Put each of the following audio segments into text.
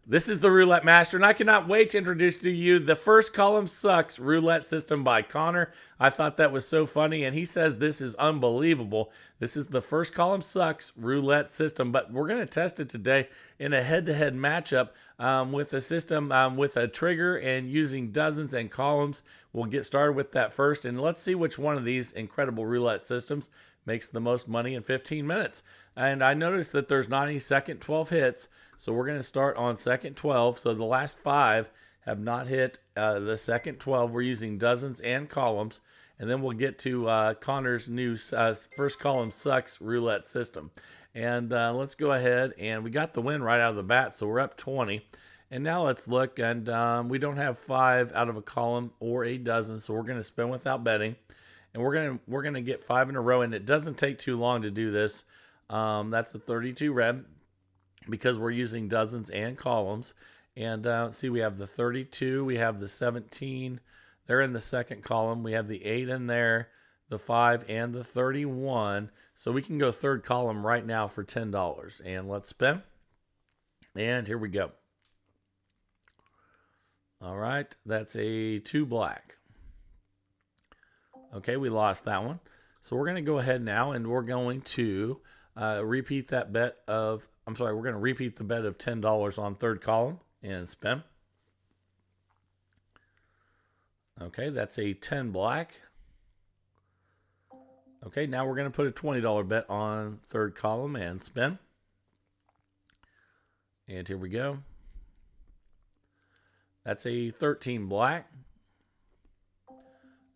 This is the Roulette Master, and I cannot wait to introduce to you the First Column Sucks Roulette System by Connor. I thought that was so funny, and he says this is unbelievable. This is the First Column Sucks Roulette System, but we're going to test it today in a head-to-head matchup with a system with a trigger and using dozens and columns. We'll get started with that first, and let's see which one of these incredible roulette systems makes the most money in 15 minutes. And I noticed that there's not any second 12 hits, so we're going to start on second 12. So the last 5 have not hit the second 12. We're using dozens and columns. And then we'll get to Connor's new First Column Sucks roulette system. And let's go ahead. And we got the win right out of the bat, so we're up 20. And now let's look. And we don't have 5 out of a column or a dozen, so we're going to spin without betting. And we're gonna get 5 in a row, and it doesn't take too long to do this. That's a 32 red, because we're using dozens and columns. And see, we have the 32, we have the 17, they're in the second column, we have the 8 in there, the 5, and the 31. So we can go third column right now for $10. And let's spin. And here we go. All right, that's a 2 black. Okay, we lost that one. So we're going to go ahead now, and we're going to repeat that bet of, we're going to repeat the bet of $10 on third column and spin. Okay, that's a 10 black. Okay, now we're going to put a $20 bet on third column and spin. And here we go. That's a 13 black.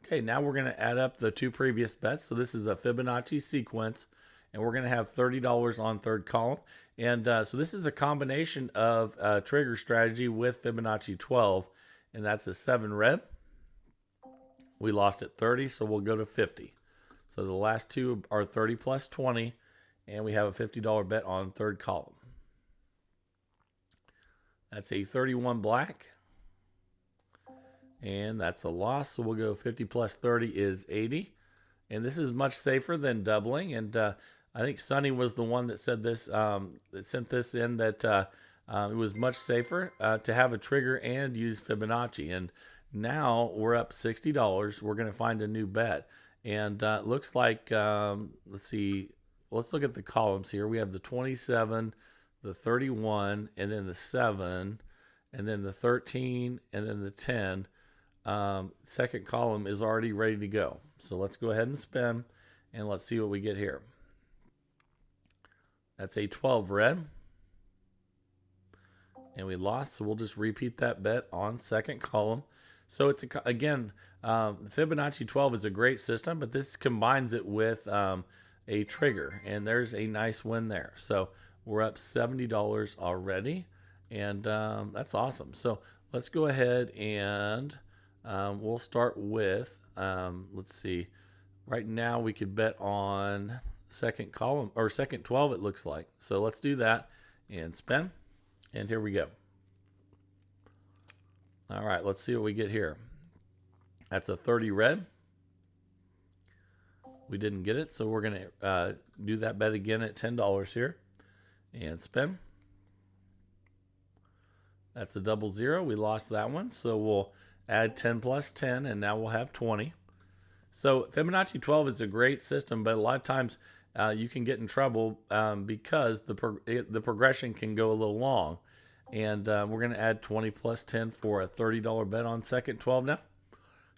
Okay, now we're going to add up the 2 previous bets. So this is a Fibonacci sequence, and we're going to have $30 on third column. And so this is a combination of trigger strategy with Fibonacci 12, and that's a 7 red. We lost at 30, so we'll go to 50. So the last 2 are 30 plus 20, and we have a $50 bet on third column. That's a 31 black. And that's a loss, so we'll go 50 plus 30 is 80. And this is much safer than doubling. And I think Sonny was the one that said this, that sent this in, that it was much safer to have a trigger and use Fibonacci. And now we're up $60. We're going to find a new bet. And it looks like, let's see, let's look at the columns here. We have the 27, the 31, and then the 7, and then the 13, and then the 10. Second column is already ready to go. So let's go ahead and spin, and let's see what we get here. That's a 12 red. And we lost, so we'll just repeat that bet on second column. So it's, again, Fibonacci 12 is a great system, but this combines it with a trigger, and there's a nice win there. So we're up $70 already, and that's awesome. So let's go ahead and we'll start with, let's see, right now we could bet on second column, or second 12 it looks like. So let's do that and spin. And here we go. All right, let's see what we get here. That's a 30 red. We didn't get it, so we're going to do that bet again at $10 here and spin. That's a 00. We lost that one, so we'll add 10 plus 10, and now we'll have 20. So Fibonacci 12 is a great system, but a lot of times you can get in trouble because the progression can go a little long. And we're going to add 20 plus 10 for a $30 bet on second 12 now.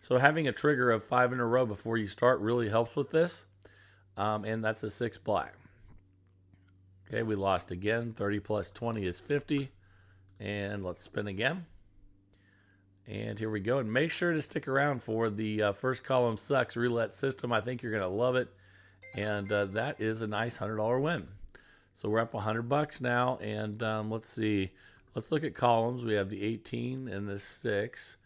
So having a trigger of 5 in a row before you start really helps with this. And that's a 6 black. Okay, we lost again. 30 plus 20 is 50. And let's spin again. And here we go. And make sure to stick around for the First Column Sucks roulette system. I think you're going to love it. And that is a nice $100 win. So we're up $100 now. And let's see. Let's look at columns. We have the 18 and the 6.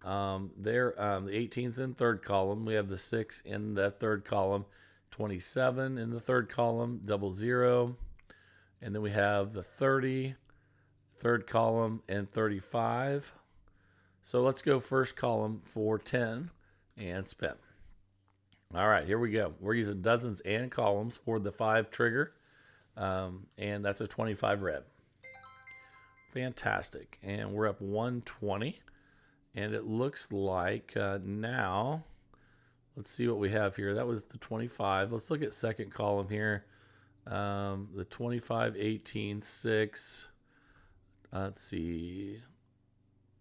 The 18's in third column. We have the 6 in the third column. 27 in the third column. 00. And then we have the 30, third column, and 35. So let's go first column for 10 and spin. All right, here we go. We're using dozens and columns for the 5 trigger, and that's a 25 red. Fantastic. And we're up 120. And it looks like now, let's see what we have here. That was the 25. Let's look at second column here. The 25, 18, 6. Let's see.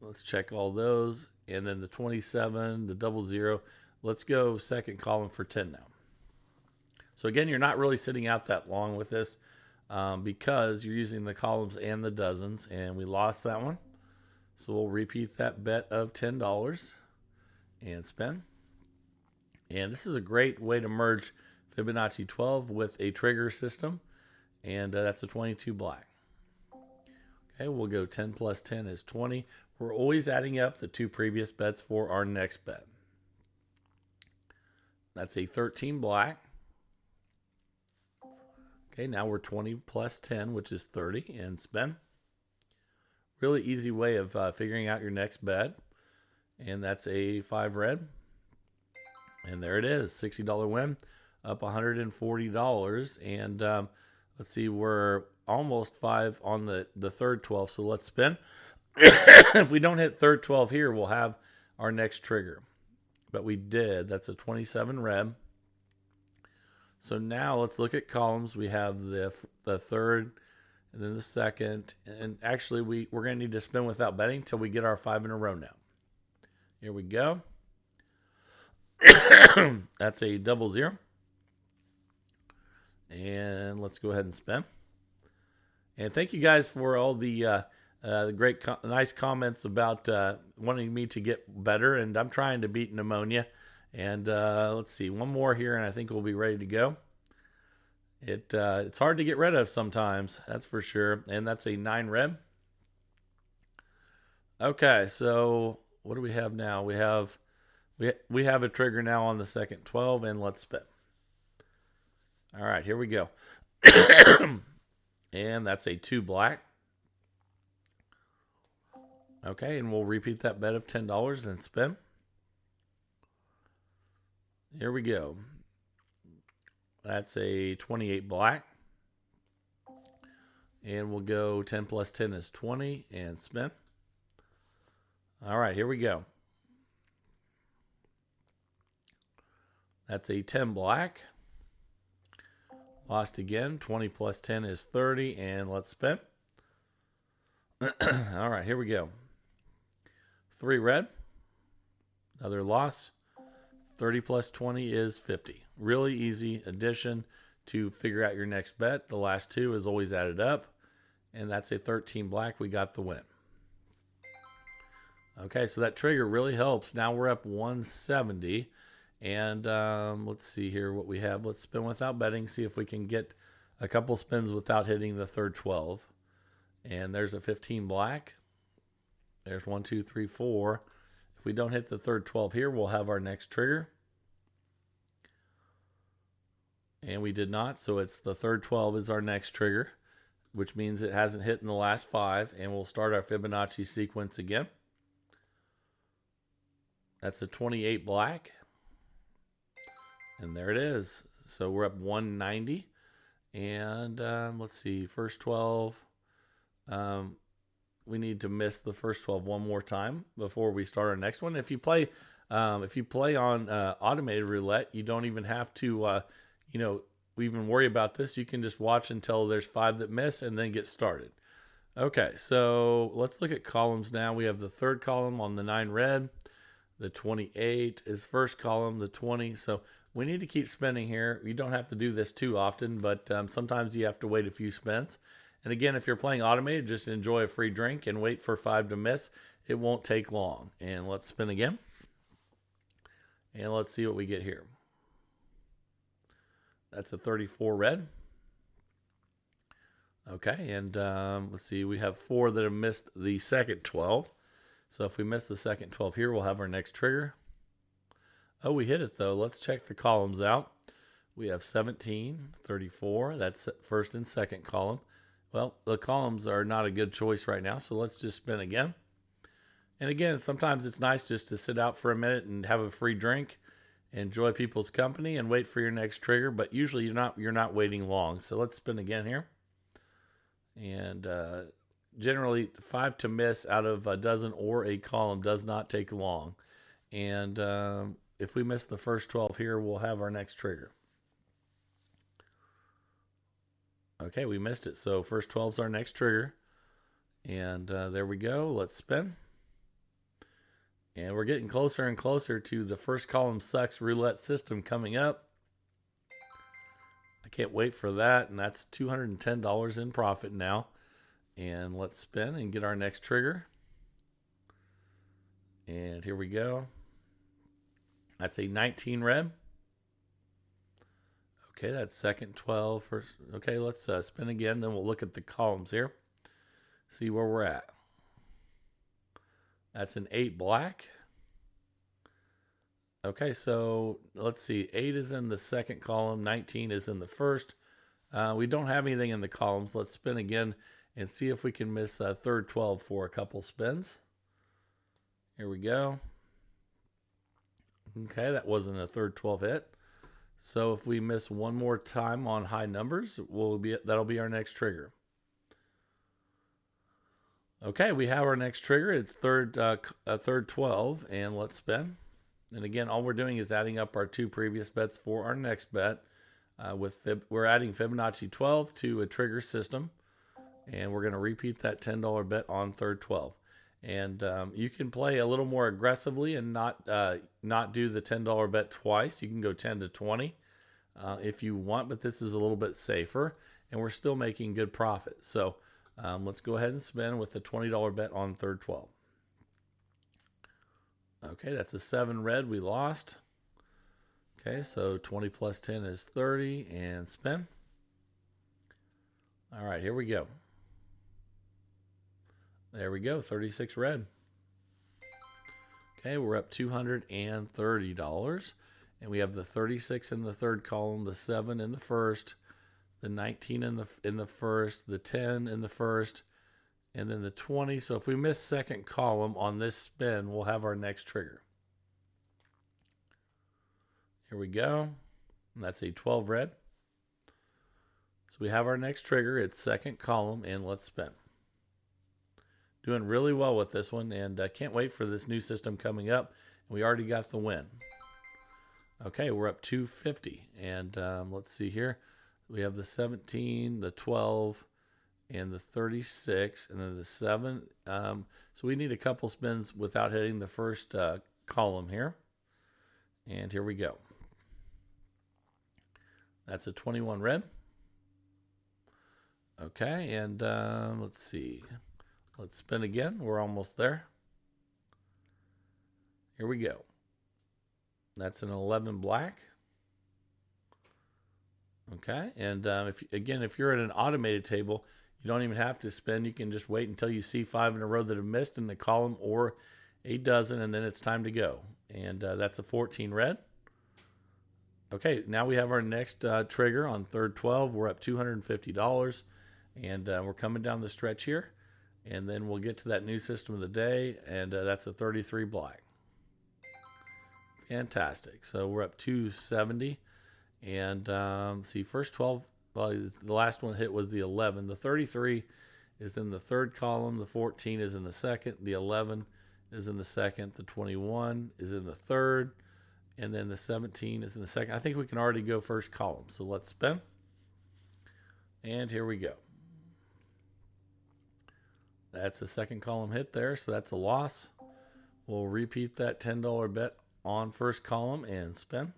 Let's check all those. And then the 27, the 00. Let's go second column for 10 now. So again, you're not really sitting out that long with this because you're using the columns and the dozens. And we lost that one. So we'll repeat that bet of $10 and spin. And this is a great way to merge Fibonacci 12 with a trigger system. And that's a 22 black. Okay, we'll go 10 plus 10 is 20. We're always adding up the two previous bets for our next bet. That's a 13 black. Okay, now we're 20 plus 10, which is 30, and spin. Really easy way of figuring out your next bet. And that's a 5 red. And there it is, $60 win, up $140. And let's see, we're almost 5 on the third 12, so let's spin. If we don't hit third 12 here, we'll have our next trigger. But we did. That's a 27 red. So now let's look at columns. We have the third and then the second. And actually, we're going to need to spin without betting until we get our 5 in a row now. Here we go. That's a 00. And let's go ahead and spin. And thank you guys for all the great, nice comments about wanting me to get better. And I'm trying to beat pneumonia. And let's see, one more here, and I think we'll be ready to go. It's hard to get rid of sometimes, that's for sure. And that's a 9 red. Okay, so what do we have now? We have a trigger now on the second 12, and let's spin. All right, here we go. And that's a 2 black. Okay, and we'll repeat that bet of $10 and spin. Here we go. That's a 28 black. And we'll go 10 plus 10 is 20 and spin. All right, here we go. That's a 10 black. Lost again. 20 plus 10 is 30, and let's spin. All right, here we go. 3 red. Another loss. 30 plus 20 is 50. Really easy addition to figure out your next bet. The last 2 is always added up, and that's a 13 black. We got the win. Okay, so that trigger really helps. Now we're up 170. And let's see here what we have. Let's spin without betting, see if we can get a couple spins without hitting the third 12. And there's a 15 black. There's 1, 2, 3, 4. If we don't hit the third 12 here, we'll have our next trigger. And we did not, so it's the third 12 is our next trigger, which means it hasn't hit in the last 5. And we'll start our Fibonacci sequence again. That's a 28 black. And there it is. So we're up 190. And let's see, first 12. We need to miss the first 12 one more time before we start our next one. If you play on automated roulette, you don't even have to, even worry about this. You can just watch until there's 5 that miss and then get started. Okay, so let's look at columns now. We have the third column on the 9 red. The 28 is first column, the 20. So we need to keep spinning here. You don't have to do this too often, but sometimes you have to wait a few spins. And again, if you're playing automated, just enjoy a free drink and wait for 5 to miss. It won't take long. And let's spin again. And let's see what we get here. That's a 34 red. Okay, and let's see. We have 4 that have missed the second 12. So if we miss the second 12 here, we'll have our next trigger. Oh, we hit it, though. Let's check the columns out. We have 17, 34. That's first and second column. Well, the columns are not a good choice right now, so let's just spin again. And again, sometimes it's nice just to sit out for a minute and have a free drink, enjoy people's company, and wait for your next trigger. But usually you're not waiting long. So let's spin again here. And generally 5 to miss out of a dozen or a column does not take long. And if we miss the first 12 here, we'll have our next trigger. Okay, we missed it. So first 12 is our next trigger. And there we go. Let's spin. And we're getting closer and closer to the first column sucks roulette system coming up. I can't wait for that. And that's $210 in profit now. And let's spin and get our next trigger. And here we go. That's a 19 red. Okay, that's second 12 first. Okay, let's spin again. Then we'll look at the columns here. See where we're at. That's an 8 black. Okay, so let's see. 8 is in the second column. 19 is in the first. We don't have anything in the columns. Let's spin again and see if we can miss third 12 for a couple spins. Here we go. Okay, that wasn't a third 12 hit. So if we miss one more time on high numbers, that'll be our next trigger. Okay, we have our next trigger. It's third 12, and let's spin. And again, all we're doing is adding up our 2 previous bets for our next bet. We're adding Fibonacci 12 to a trigger system, and we're going to repeat that $10 bet on third 12. And you can play a little more aggressively and not do the $10 bet twice. You can go 10 to 20 if you want, but this is a little bit safer, and we're still making good profit. So let's go ahead and spin with the $20 bet on third 12. Okay, that's a 7 red. We lost. Okay, so 20 plus 10 is 30, and spin. All right, here we go. There we go, 36 red. Okay, we're up $230. And we have the 36 in the third column, the 7 in the first, the 19 in the first, the 10 in the first, and then the 20. So if we miss second column on this spin, we'll have our next trigger. Here we go. And that's a 12 red. So we have our next trigger. It's second column, and let's spin. Doing really well with this one, and I can't wait for this new system coming up. We already got the win. Okay, we're up $250, and let's see here. We have the 17, the 12, and the 36, and then the 7. So we need a couple spins without hitting the first column here. And here we go. That's a 21 red. Okay, and let's see. Let's spin again. We're almost there. Here we go. That's an 11 black. Okay, and if you're at an automated table, you don't even have to spin. You can just wait until you see 5 in a row that have missed in the column or a dozen, and then it's time to go. And that's a 14 red. Okay, now we have our next trigger on third 12. We're up $250, and we're coming down the stretch here. And then we'll get to that new system of the day, and that's a 33 black. Fantastic. So we're up 270. And see, first 12, well, the last one hit was the 11. The 33 is in the third column. The 14 is in the second. The 11 is in the second. The 21 is in the third. And then the 17 is in the second. I think we can already go first column. So let's spin. And here we go. That's a second column hit there, so that's a loss. We'll repeat that $10 bet on first column and spin.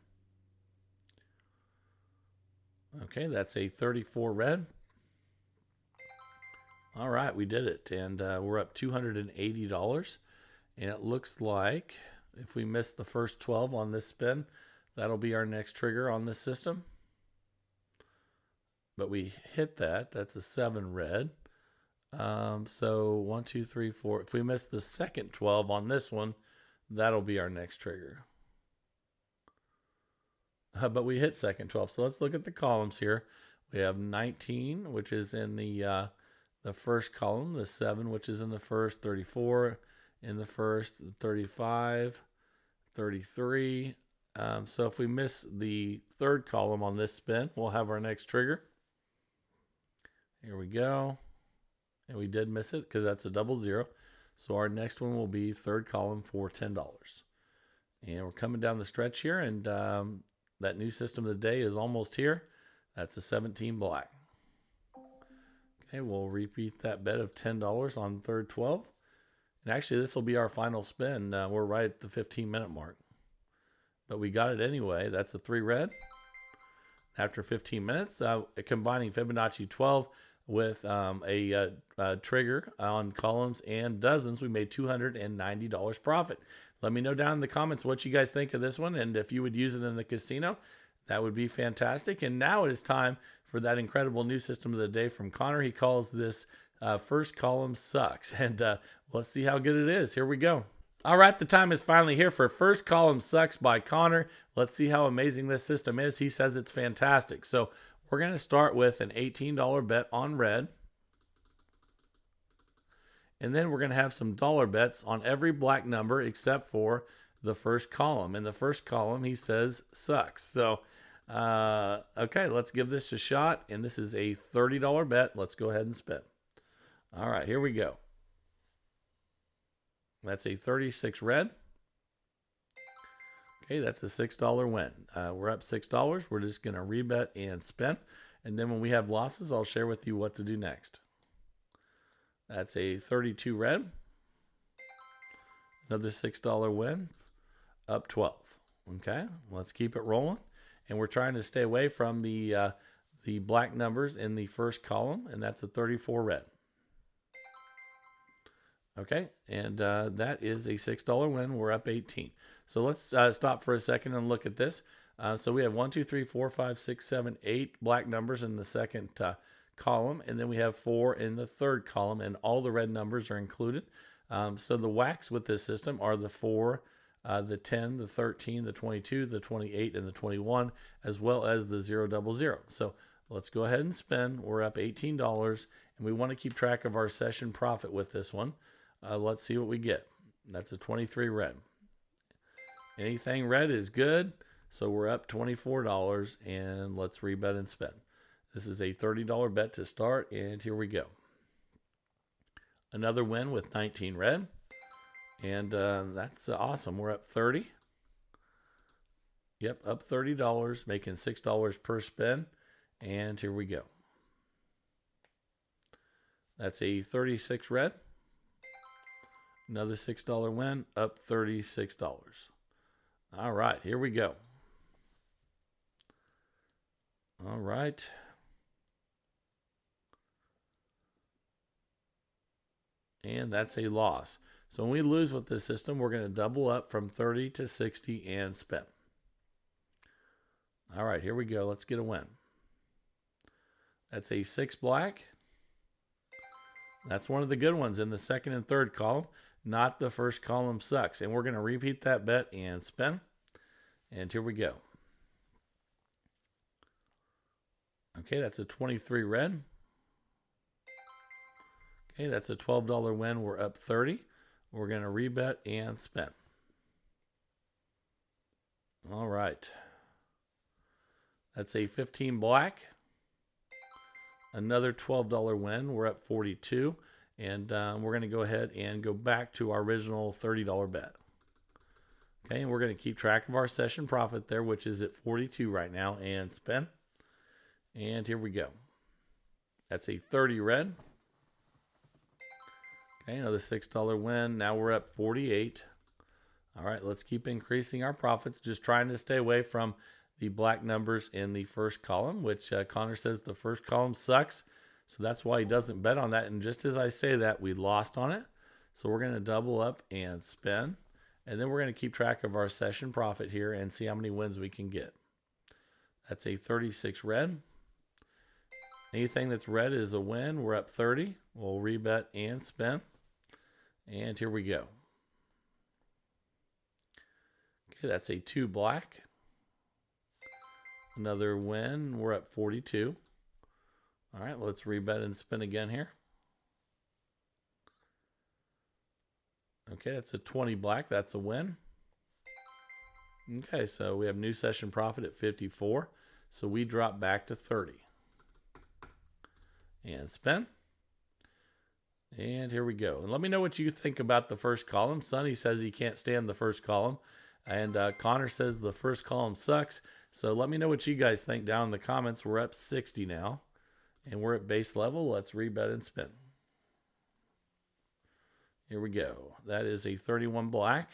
Okay, that's a 34 red. All right, we did it, and we're up $280. And it looks like if we miss the first 12 on this spin, that'll be our next trigger on this system. But we hit that. That's a 7 red. So 1, 2, 3, 4. If we miss the second 12 on this one, that'll be our next trigger. But we hit second 12. So let's look at the columns here. We have 19, which is in the first column, the 7, which is in the first, 34 in the first, 35, 33. So if we miss the third column on this spin, we'll have our next trigger. Here we go. And we did miss it because that's a double zero. So our next one will be third column for $10. And we're coming down the stretch here, and that new system of the day is almost here. That's a 17 black. Okay, we'll repeat that bet of $10 on third 12. And actually, this will be our final spin. We're right at the 15-minute mark. But we got it anyway. That's a 3 red. After 15 minutes, combining Fibonacci 12 with a trigger on columns and dozens, we made $290 profit. Let me know down in the comments what you guys think of this one, and if you would use it in the casino, that would be fantastic. And now it is time for that incredible new system of the day from Connor. He calls this first column sucks, and let's see how good it is. Here we go. All right, the time is finally here for first column sucks by Connor. Let's see how amazing this system is. He says it's fantastic. So we're going to start with an $18 bet on red. And then we're going to have some dollar bets on every black number except for the first column. In the first column, he says sucks. So, okay, let's give this a shot. And this is a $30 bet. Let's go ahead and spin. All right, here we go. That's a 36 red. Okay, that's a $6 win. We're up $6. We're just going to rebet and spin. And then when we have losses, I'll share with you what to do next. That's a 32 red. Another $6 win. Up 12. Okay, let's keep it rolling. And we're trying to stay away from the black numbers in the first column. And that's a 34 red. Okay, and that is a $6 win. We're up 18. So let's stop for a second and look at this. So we have 1, 2, 3, 4, 5, 6, 7, 8 black numbers in the second column, and then we have 4 in the third column, and all the red numbers are included. So the whacks with this system are the 4, the 10, the 13, the 22, the 28, and the 21, as well as the 000. So let's go ahead and spin. We're up $18, and we want to keep track of our session profit with this one. Let's see what we get. That's a 23 red. Anything red is good, so we're up $24, and let's rebet and spin. This is a $30 bet to start, and here we go. Another win with 19 red, and that's awesome. We're up 30. Yep, up $30, making $6 per spin, and here we go. That's a 36 red. Another $6 win, up $36. All right, here we go. All right. And that's a loss. So when we lose with this system, we're going to double up from 30 to 60 and spin. All right, here we go. Let's get a win. That's a 6 black. That's one of the good ones in the second and third column. Not the first column sucks. And we're going to repeat that bet and spin. And here we go. Okay, that's a 23 red. Okay, that's a $12 win. We're up 30. We're going to rebet and spin. All right. That's a 15 black. Another $12 win. We're up 42. And we're going to go ahead and go back to our original $30 bet. Okay, and we're going to keep track of our session profit there, which is at 42 right now, and spin. And here we go. That's a 30 red. Okay, another $6 win. Now we're up 48. All right, let's keep increasing our profits, just trying to stay away from the black numbers in the first column, which Connor says the first column sucks. So that's why he doesn't bet on that. And just as I say that, we lost on it. So we're going to double up and spin. And then we're going to keep track of our session profit here and see how many wins we can get. That's a 36 red. Anything that's red is a win. We're up 30. We'll rebet and spin. And here we go. Okay, that's a 2 black. Another win. We're up 42. All right, let's rebet and spin again here. Okay, that's a 20 black. That's a win. Okay, so we have new session profit at 54. So we drop back to 30. And spin. And here we go. And let me know what you think about the first column. Sonny says he can't stand the first column. And Connor says the first column sucks. So let me know what you guys think down in the comments. We're up 60 now. And we're at base level. Let's rebet and spin. Here we go. That is a 31 black.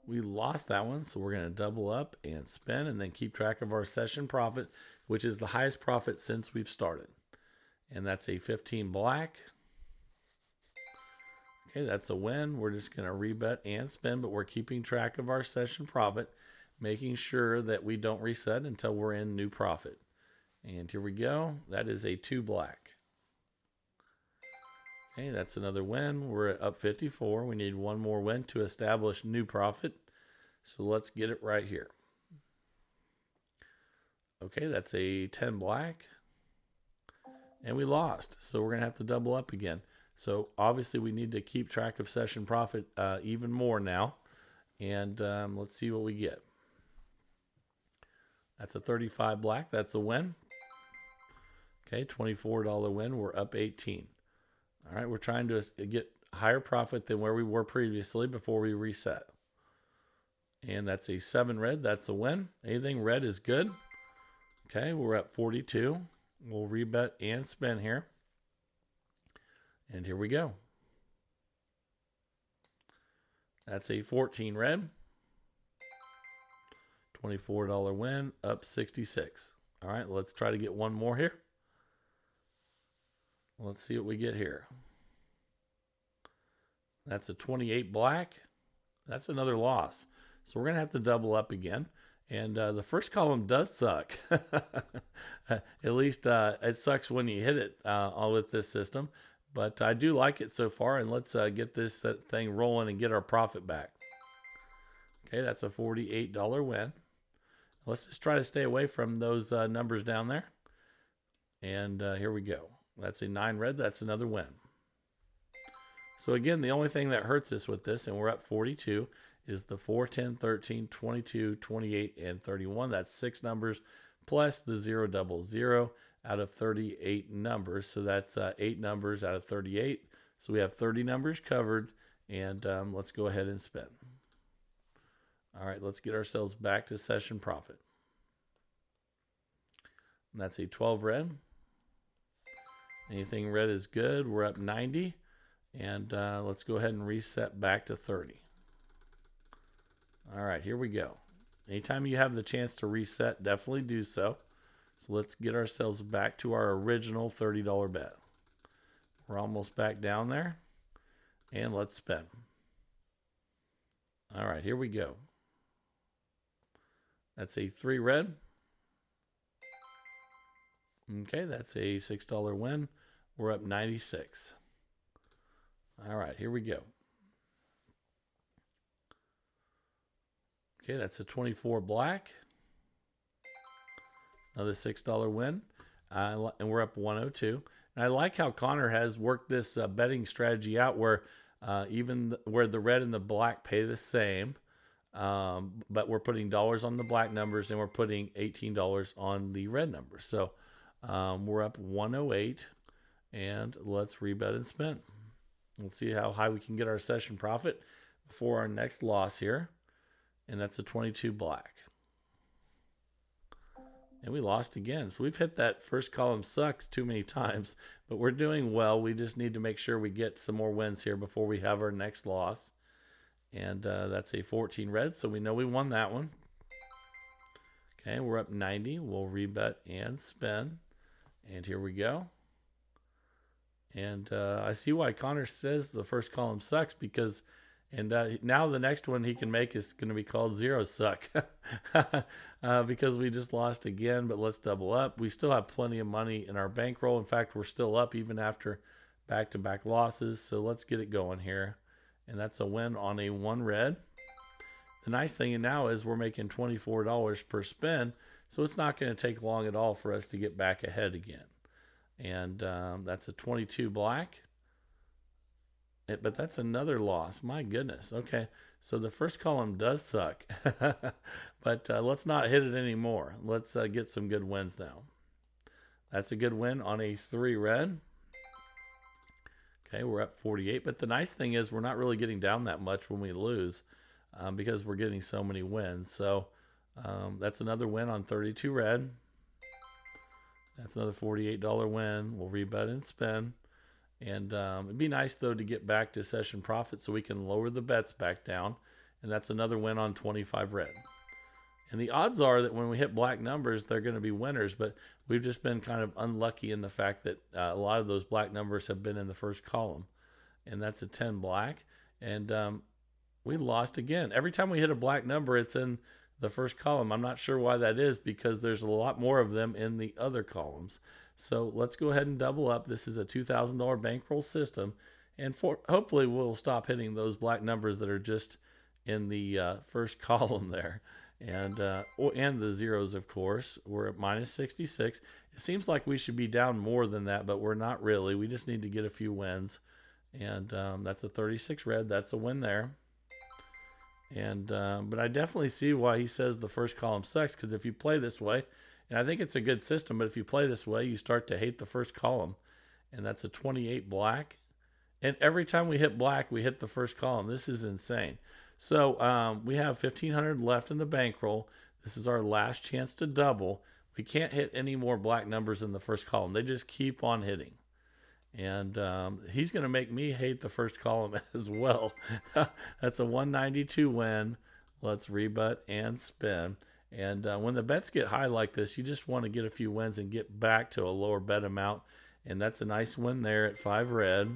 We lost that one, so we're going to double up and spin and then keep track of our session profit, which is the highest profit since we've started. And that's a 15 black. Okay, that's a win. We're just going to rebet and spin, but we're keeping track of our session profit, making sure that we don't reset until we're in new profit. And here we go. That is a 2 black. Okay, that's another win. We're up 54. We need one more win to establish new profit. So let's get it right here. Okay, that's a 10 black. And we lost. So we're going to have to double up again. So obviously we need to keep track of session profit even more now. And let's see what we get. That's a 35 black. That's a win. Okay, $24 win. We're up 18. All right, we're trying to get higher profit than where we were previously before we reset. And that's a 7 red. That's a win. Anything red is good. Okay, we're at 42. We'll rebet and spin here. And here we go. That's a 14 red. $24 win, up 66. All right, let's try to get one more here. Let's see what we get here. That's a 28 black. That's another loss. So we're going to have to double up again. And the first column does suck. At least it sucks when you hit it all with this system. But I do like it so far. And let's get this thing rolling and get our profit back. Okay, that's a $48 win. Let's just try to stay away from those numbers down there. And here we go. That's a 9 red. That's another win. So again, the only thing that hurts us with this, and we're up 42, is the 4, 10, 13, 22, 28, and 31. That's 6 numbers plus the 0, 0, out of 38 numbers. So that's 8 numbers out of 38. So we have 30 numbers covered. And let's go ahead and spin. All right, let's get ourselves back to session profit. And that's a 12 red. Anything red is good. We're up 90. And let's go ahead and reset back to 30. All right, here we go. Anytime you have the chance to reset, definitely do so. So let's get ourselves back to our original $30 bet. We're almost back down there. And let's spin. All right, here we go. That's a 3 red. Okay, that's a $6 win. We're up 96. All right, here we go. Okay, that's a 24 black. Another $6 win. And we're up 102. And I like how Connor has worked this betting strategy out where where the red and the black pay the same. But we're putting dollars on the black numbers and we're putting $18 on the red numbers. So we're up 108. And let's rebet and spin. Let's see how high we can get our session profit before our next loss here. And that's a 22 black. And we lost again. So we've hit that first column sucks too many times. But we're doing well. We just need to make sure we get some more wins here before we have our next loss. And that's a 14 red. So we know we won that one. Okay, we're up 90. We'll rebet and spin. And here we go. And I see why Connor says the first column sucks because, and now the next one he can make is going to be called Zero Suck because we just lost again, but let's double up. We still have plenty of money in our bankroll. In fact, we're still up even after back-to-back losses. So let's get it going here. And that's a win on a 1 red. The nice thing now is we're making $24 per spin, so it's not going to take long at all for us to get back ahead again. And that's a 22 black. But that's another loss. My goodness. Okay, so the first column does suck. But let's not hit it anymore. Let's get some good wins now. That's a good win on a 3 red. Okay, we're up 48. But the nice thing is we're not really getting down that much when we lose because we're getting so many wins. So that's another win on 32 red. That's another $48 win. We'll rebet and spin. And it'd be nice, though, to get back to session profit so we can lower the bets back down. And that's another win on 25 red. And the odds are that when we hit black numbers, they're going to be winners. But we've just been kind of unlucky in the fact that a lot of those black numbers have been in the first column. And that's a 10 black. And we lost again. Every time we hit a black number, it's in the first column. I'm not sure why that is because there's a lot more of them in the other columns. So let's go ahead and double up. This is a $2,000 bankroll system. And hopefully we'll stop hitting those black numbers that are just in the first column there. And the zeros, of course. We're at minus 66. It seems like we should be down more than that, but we're not really. We just need to get a few wins. And that's a 36 red. That's a win there. And but I definitely see why he says the first column sucks, because if you play this way, and I think it's a good system, but if you play this way, you start to hate the first column. And that's a 28 black. And every time we hit black, we hit the first column. This is insane. So we have 1,500 left in the bankroll. This is our last chance to double. We can't hit any more black numbers in the first column. They just keep on hitting. And he's going to make me hate the first column as well. That's a 192 win. Let's rebut and spin. And when the bets get high like this, you just want to get a few wins and get back to a lower bet amount. And that's a nice win there at 5 red.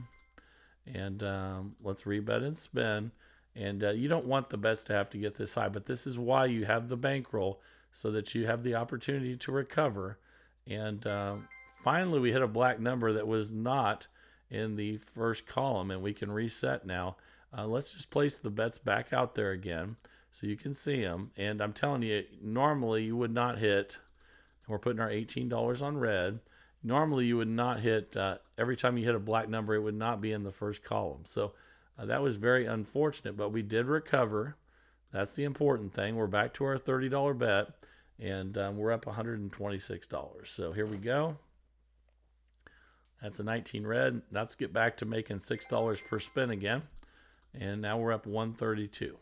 And let's rebet and spin. And you don't want the bets to have to get this high, but this is why you have the bankroll, so that you have the opportunity to recover. And finally, we hit a black number that was not in the first column, and we can reset now. Let's just place the bets back out there again so you can see them. And I'm telling you, normally you would not hit, and we're putting our $18 on red. Normally you would not hit, every time you hit a black number, it would not be in the first column. So that was very unfortunate, but we did recover. That's the important thing. We're back to our $30 bet, and we're up $126. So here we go. That's a 19 red. Let's get back to making $6 per spin again. And now we're up 132.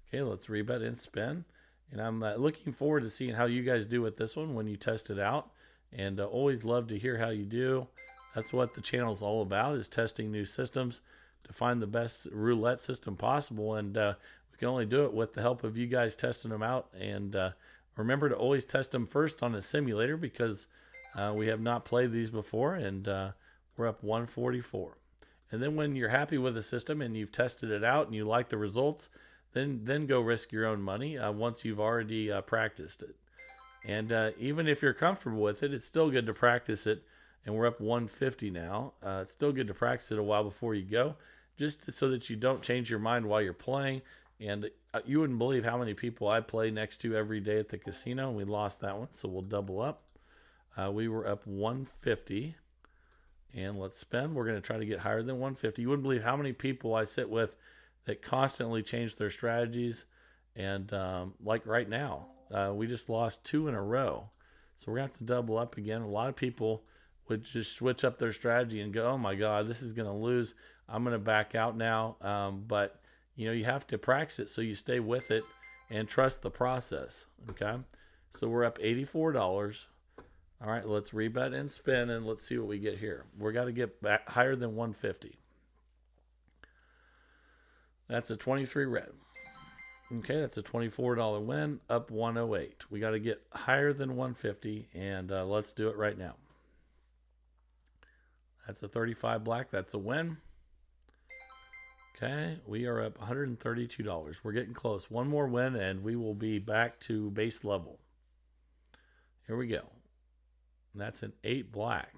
Okay, let's rebet and spin. And I'm looking forward to seeing how you guys do with this one when you test it out. And always love to hear how you do. That's what the channel is all about, is testing new systems to find the best roulette system possible. And we can only do it with the help of you guys testing them out. And remember to always test them first on a simulator, because we have not played these before. And we're up 144. And then when you're happy with the system and you've tested it out and you like the results, then go risk your own money once you've already practiced it. And even if you're comfortable with it, it's still good to practice it. And we're up 150 now. It's still good to practice it a while before you go, just so that you don't change your mind while you're playing. And you wouldn't believe how many people I play next to every day at the casino, and we lost that one, so we'll double up. We were up 150, and let's spin. We're going to try to get higher than 150. You wouldn't believe how many people I sit with that constantly change their strategies. And like right now, we just lost 2 in a row. So we're going to have to double up again. A lot of people would just switch up their strategy and go, oh my God, this is going to lose. I'm going to back out now. But, you know, you have to practice it so you stay with it and trust the process. Okay. So we're up $84. All right, let's rebet and spin, and let's see what we get here. We're got to get back higher than 150. That's a 23 red. Okay, that's a $24 win, up 108. We got to get higher than 150, and let's do it right now. That's a 35 black. That's a win. Okay, we are up $132. We're getting close. One more win, and we will be back to base level. Here we go. That's an 8 black.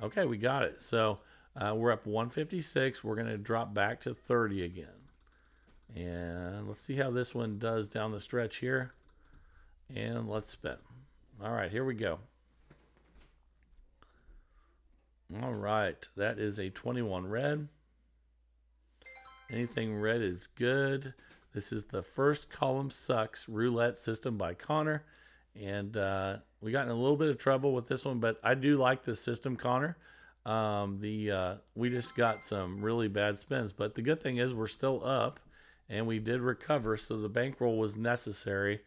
Okay, we got it. So we're up 156. We're going to drop back to 30 again. And let's see how this one does down the stretch here. And let's spin. All right, here we go. All right, that is a 21 red. Anything red is good. This is the first column sucks roulette system by Connor. And we got in a little bit of trouble with this one, but I do like this system, Connor. We just got some really bad spins. But the good thing is we're still up, and we did recover, so the bankroll was necessary.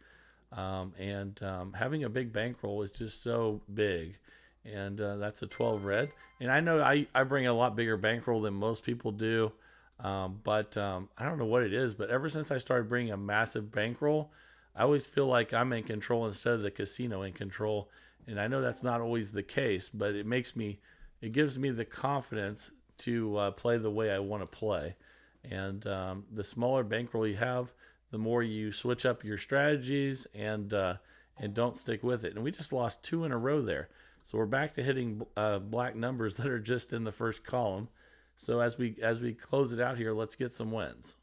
Having a big bankroll is just so big. And that's a 12 red. And I know I bring a lot bigger bankroll than most people do. I don't know what it is, but ever since I started bringing a massive bankroll, I always feel like I'm in control instead of the casino in control. And I know that's not always the case, but it gives me the confidence to play the way I want to play. And the smaller bankroll you have, the more you switch up your strategies and don't stick with it. And we just lost 2 in a row there. So we're back to hitting black numbers that are just in the first column. So as we close it out here, let's get some wins.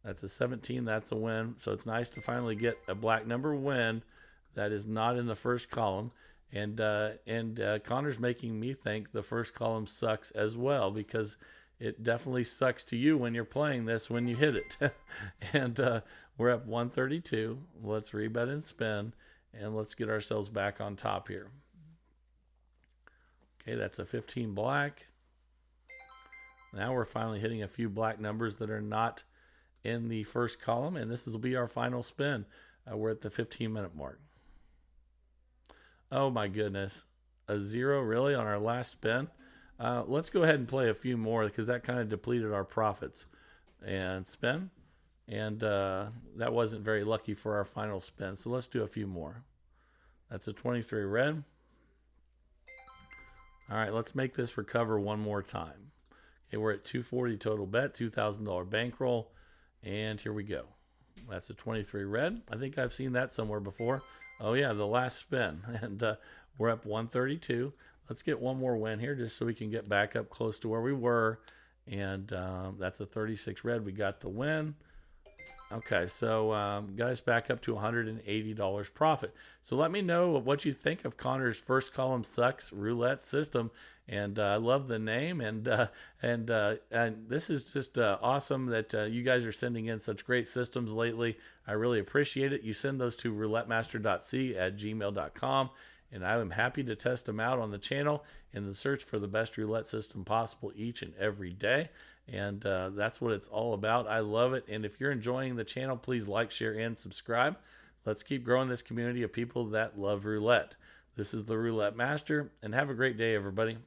That's a 17. That's a win. So it's nice to finally get a black number win that is not in the first column. And Connor's making me think the first column sucks as well, because it definitely sucks to you when you're playing this when you hit it. And we're up 132. Let's rebet and spin, and let's get ourselves back on top here. Okay, that's a 15 black. Now we're finally hitting a few black numbers that are not in the first column, and this will be our final spin. We're at the 15-minute mark. Oh my goodness, a 0 really on our last spin? Let's go ahead and play a few more, because that kind of depleted our profits. And spin. And that wasn't very lucky for our final spin, so let's do a few more. That's a 23 red. All right, let's make this recover one more time. Okay, we're at 240 total bet, $2,000 bankroll, and here we go. That's a 23 red. I think I've seen that somewhere before. Oh yeah, the last spin. And we're up 132. Let's get one more win here just so we can get back up close to where we were. And that's a 36 red. We got the win. Okay, so got us back up to $180 profit. So let me know what you think of Connor's first column sucks roulette system. And I love the name, and this is just awesome that you guys are sending in such great systems lately. I really appreciate it. You send those to roulettemaster.c@gmail.com, and I am happy to test them out on the channel in the search for the best roulette system possible each and every day. And that's what it's all about. I love it. And if you're enjoying the channel, please like, share, and subscribe. Let's keep growing this community of people that love roulette. This is the Roulette Master, and have a great day, everybody.